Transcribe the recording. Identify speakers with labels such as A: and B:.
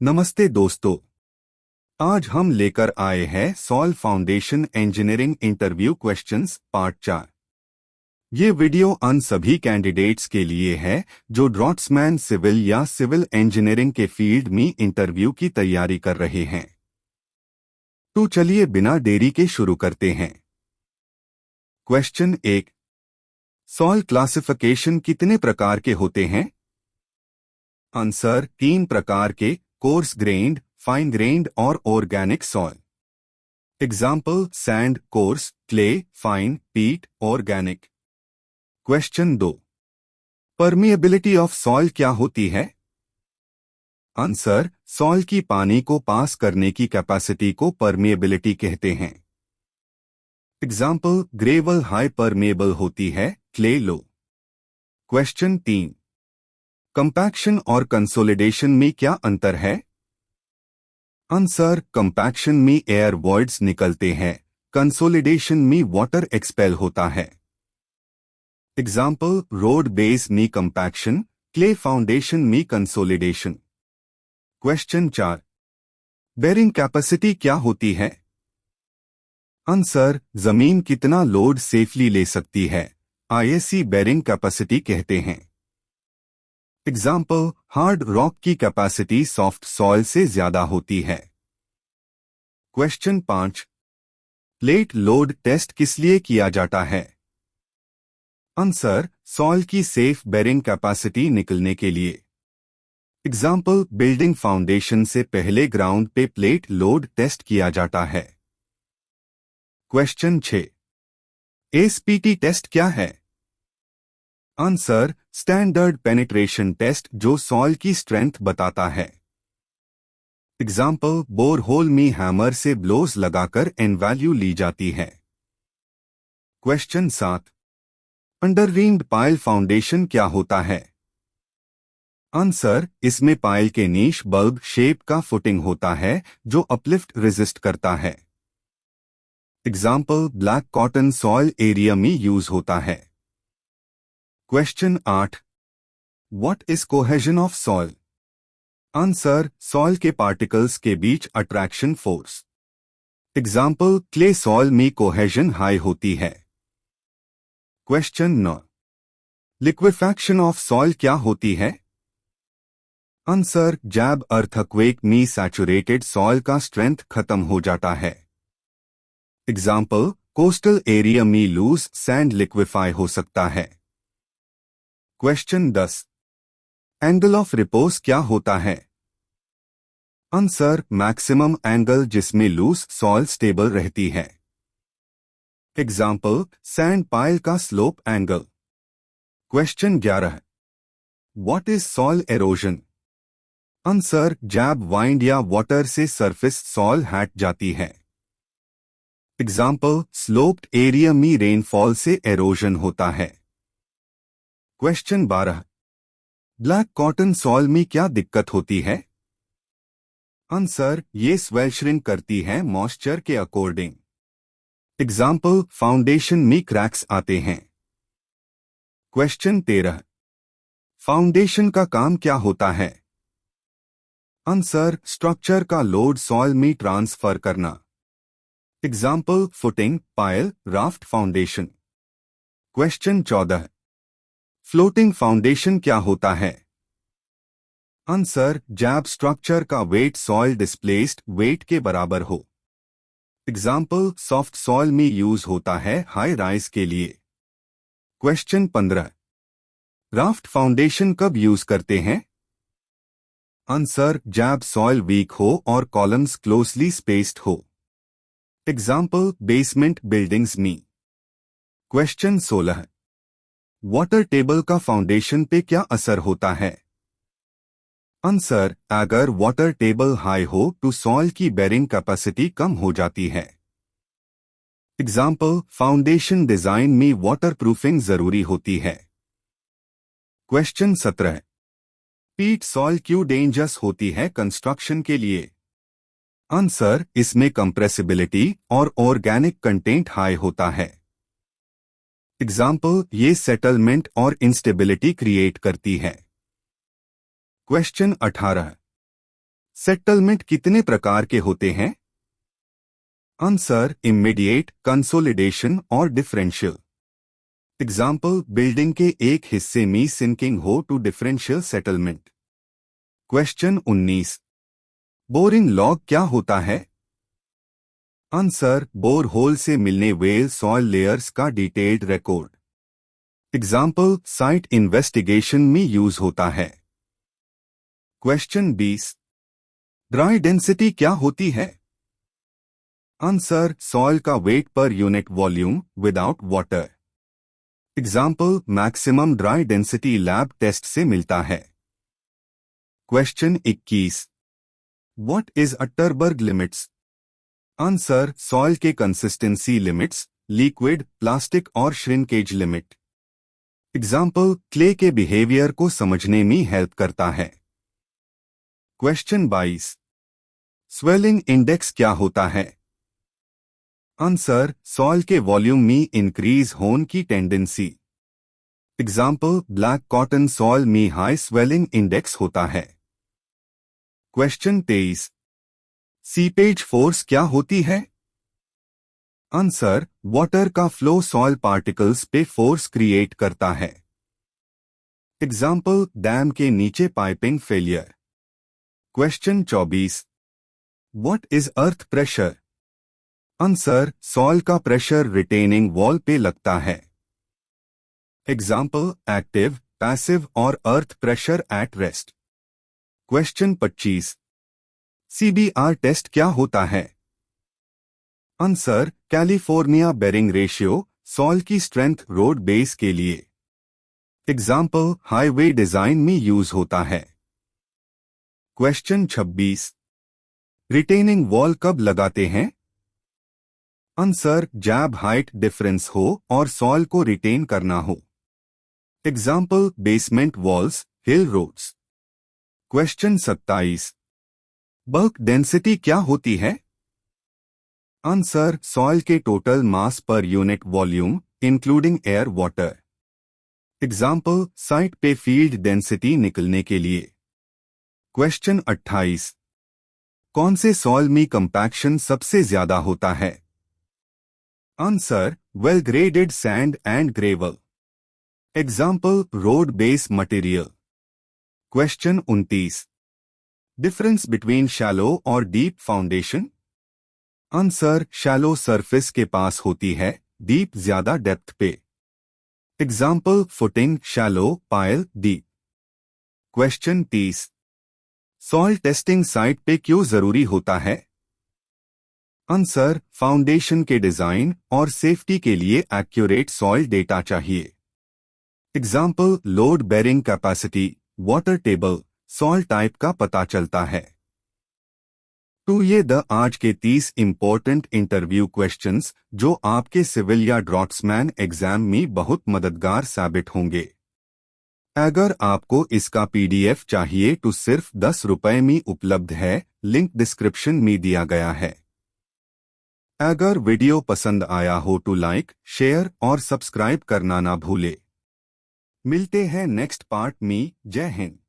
A: नमस्ते दोस्तों। आज हम लेकर आए हैं solve foundation engineering interview questions part 4। ये वीडियो उन सभी कैंडिडेट्स के लिए है जो ड्रॉट्समैन सिविल या सिविल इंजीनियरिंग के फील्ड में इंटरव्यू की तैयारी कर रहे हैं। तो चलिए बिना देरी के शुरू करते हैं। क्वेश्चन 1। सॉइल क्लासिफिकेशन कितने प्रकार के होते हैं? आंसर 3 प्रकार के: कोर्स ग्रेन्ड, फाइन ग्रेन्ड और organic soil. Example: sand coarse, clay fine, peat organic. Question 2। Permeability of soil क्या होती है? आंसर: सॉइल की पानी को पास करने की कैपेसिटी को परमिएबिलिटी कहते हैं। एग्जाम्पल: ग्रेवल हाई परमेबल होती है, क्ले लो। क्वेश्चन 3। कंपैक्शन और कंसोलिडेशन में क्या अंतर है? आंसर: कंपैक्शन में एयर वॉइड्स निकलते हैं, कंसोलिडेशन में वाटर एक्सपेल होता है। एग्जाम्पल: रोड बेस में कंपैक्शन, क्ले फाउंडेशन में कंसोलिडेशन। क्वेश्चन 4। बेरिंग कैपेसिटी क्या होती है? आंसर: जमीन कितना लोड सेफली ले सकती है, आईएससी बेरिंग कैपेसिटी कहते हैं। एग्जाम्पल: हार्ड रॉक की कैपेसिटी सॉफ्ट सॉइल से ज्यादा होती है। क्वेश्चन 5। प्लेट लोड टेस्ट किस लिए किया जाता है? आंसर: सॉइल की सेफ बेरिंग कैपेसिटी निकलने के लिए। एग्जाम्पल: बिल्डिंग फाउंडेशन से पहले ग्राउंड पे प्लेट लोड टेस्ट किया जाता है। क्वेश्चन 6। एसपीटी टेस्ट क्या है? आंसर: स्टैंडर्ड पेनिट्रेशन टेस्ट जो सॉइल की स्ट्रेंथ बताता है। एग्जाम्पल: बोरहोल में हैमर से ब्लोज लगाकर एन वैल्यू ली जाती है। क्वेश्चन 7। अंडररिंग्ड पाइल फाउंडेशन क्या होता है? आंसर: इसमें पाइल के नीश बल्ब शेप का फुटिंग होता है जो अपलिफ्ट रेजिस्ट करता है। Example: black cotton soil area में यूज होता है। Question 8। What is cohesion of soil? Answer: soil के पार्टिकल्स के बीच attraction force. Example: clay soil में कोहेजन हाई होती है। क्वेश्चन 9। लिक्विफैक्शन ऑफ सॉइल क्या होती है? आंसर: जब अर्थक्वेक में सैचुरेटेड सॉइल का स्ट्रेंथ खत्म हो जाता है। एग्जाम्पल: कोस्टल एरिया में लूज सैंड लिक्विफाई हो सकता है। क्वेश्चन 10। एंगल ऑफ रिपोज क्या होता है? आंसर: मैक्सिमम एंगल जिसमें लूज सॉइल स्टेबल रहती है। एग्जाम्पल: सैंड पाइल का slope angle. Question 11। What is soil halogen? Answer: जब वाइंड या वाटर से सरफेस सॉइल हट जाती है। एग्जाम्पल: स्लोप्ड एरिया में रेनफॉल से एरोजन होता है। क्वेश्चन 12। ब्लैक कॉटन सॉइल में क्या दिक्कत होती है? आंसर: ये स्वेल श्रिंक करती है मॉइस्चर के अकॉर्डिंग। एग्जाम्पल: फाउंडेशन में क्रैक्स आते हैं। क्वेश्चन 13। फाउंडेशन का काम क्या होता है? आंसर: स्ट्रक्चर का लोड सॉइल में ट्रांसफर करना। Example: footing, pile, raft foundation. Question 14। Floating foundation क्या होता है? आंसर: जब स्ट्रक्चर का वेट सॉइल डिस्प्लेस्ड वेट के बराबर हो। एग्जाम्पल: सॉफ्ट सॉइल में यूज होता है हाई राइज के लिए। क्वेश्चन 15। राफ्ट फाउंडेशन कब यूज करते हैं? आंसर: जब सॉइल वीक हो और कॉलम्स क्लोजली स्पेस्ड हो। एग्जाम्पल: बेसमेंट बिल्डिंग्स में। क्वेश्चन 16। वाटर टेबल का फाउंडेशन पे क्या असर होता है? आंसर: अगर वाटर टेबल हाई हो तो सॉइल की बेरिंग कैपेसिटी कम हो जाती है। एग्जाम्पल: फाउंडेशन डिजाइन में वाटर प्रूफिंग जरूरी होती है। क्वेश्चन 17। पीट सॉइल क्यों डेंजरस होती है कंस्ट्रक्शन के लिए? आंसर: इसमें कंप्रेसिबिलिटी और ऑर्गेनिक कंटेंट हाई होता है। एग्जाम्पल: ये सेटलमेंट और इंस्टेबिलिटी क्रिएट करती है। क्वेश्चन 18। सेटलमेंट कितने प्रकार के होते हैं? आंसर इमीडिएट, कंसोलिडेशन और डिफरेंशियल। एग्जाम्पल, बिल्डिंग के एक हिस्से में सिंकिंग हो टू differential settlement. Question 19, boring log क्या होता है? आंसर बोर होल से मिलने वेल सॉइल लेयर्स का detailed record. Example, site investigation में यूज होता है। क्वेश्चन 20, ड्राई डेंसिटी क्या होती है? आंसर सॉइल का weight per unit volume without water. Example, maximum dry density lab test से मिलता है। Question 21, what is Atterberg limits? Answer soil के कंसिस्टेंसी लिमिट्स, लिक्विड, प्लास्टिक और श्रिंकेज लिमिट। एग्जाम्पल, क्ले के बिहेवियर को समझने में हेल्प करता है। क्वेश्चन 22, स्वेलिंग इंडेक्स क्या होता है? आंसर सॉइल के वॉल्यूम में इंक्रीज होने की tendency. Example, black cotton soil में हाई स्वेलिंग इंडेक्स होता है। क्वेश्चन 23, सीपेज फोर्स क्या होती है? आंसर वाटर का फ्लो सॉइल पार्टिकल्स पे फोर्स क्रिएट करता है। एग्जाम्पल, डैम के नीचे piping failure. Question 24, what is earth pressure? Answer soil का प्रेशर रिटेनिंग वॉल पे लगता है। एग्जाम्पल, एक्टिव, पैसिव और earth pressure at rest. Question 25, CBR test क्या होता है? Answer California bearing ratio, soil की स्ट्रेंथ रोड बेस के लिए। एग्जाम्पल, हाईवे डिजाइन में यूज होता है। क्वेश्चन 26, रिटेनिंग वॉल कब लगाते हैं? आंसर जब हाइट डिफरेंस हो और सॉइल को रिटेन करना हो। एग्जाम्पल, बेसमेंट वॉल्स, हिल रोड्स। क्वेश्चन 27, बल्क डेंसिटी क्या होती है? आंसर सॉइल के टोटल मास पर unit volume including air water. Example, site पे फील्ड डेंसिटी निकलने के लिए। क्वेश्चन 28, कौन से सॉइल में कंपैक्शन सबसे ज्यादा होता है? Answer well graded sand and gravel. Example, road base material. Question 29, difference between shallow और deep foundation? Answer shallow surface के पास होती है, डीप ज्यादा डेप्थ पे। Example, footing shallow, pile deep. Question 30, soil testing site पे क्यों जरूरी होता है? आंसर फाउंडेशन के डिजाइन और सेफ्टी के लिए एक्यूरेट सॉइल डेटा चाहिए। Example, load bearing capacity, water table, soil type का पता चलता है। तो ये आज के 30 इंपॉर्टेंट इंटरव्यू क्वेश्चंस जो आपके सिविल या ड्रॉट्समैन एग्जाम में बहुत मददगार साबित होंगे। अगर आपको इसका पीडीएफ चाहिए तो सिर्फ 10 रुपए में उपलब्ध है, लिंक डिस्क्रिप्शन में दिया गया है। अगर वीडियो पसंद आया हो तो लाइक, शेयर और सब्सक्राइब करना ना भूले। मिलते हैं नेक्स्ट पार्ट में। जय हिंद।